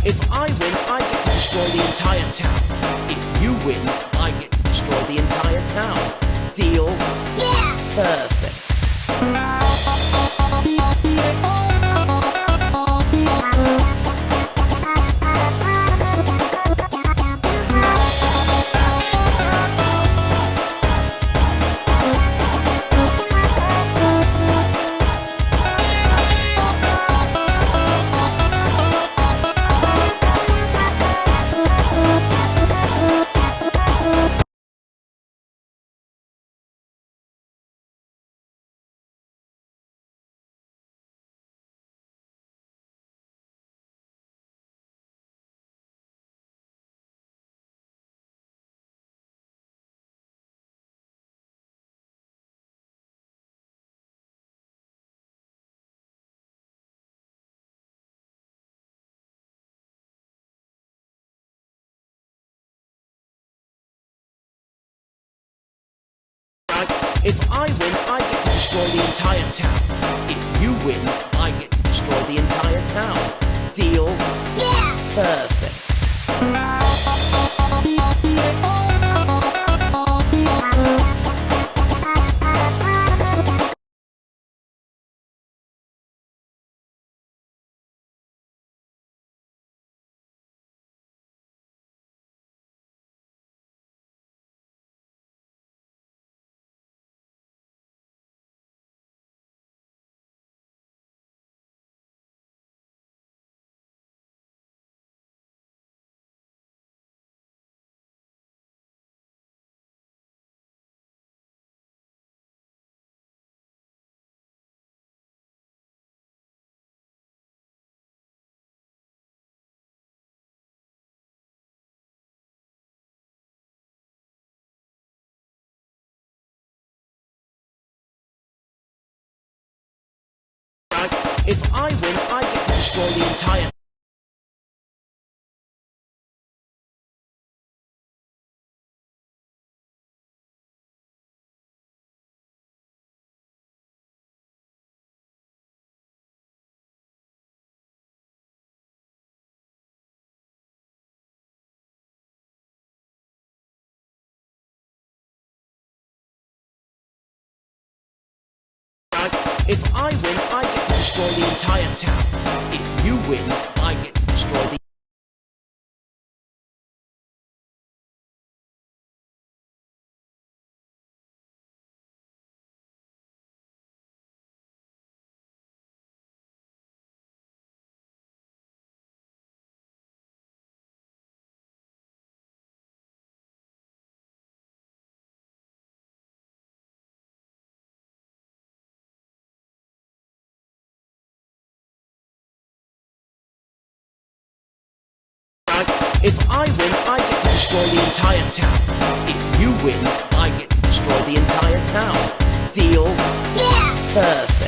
If I win, I get to destroy the entire town. If you win, I get to destroy the entire town. Deal? Yeah! Perfect. If I win, I get to destroy the entire town. If you win, I get to destroy the entire town. Deal? Yeah! Perfect. If I win, I get to destroy the entire... If I win, I get to destroy the entire town. If you win, I get to destroy the... If I win, I get to destroy the entire town. If you win, I get to destroy the entire town. Deal? Yeah! Perfect.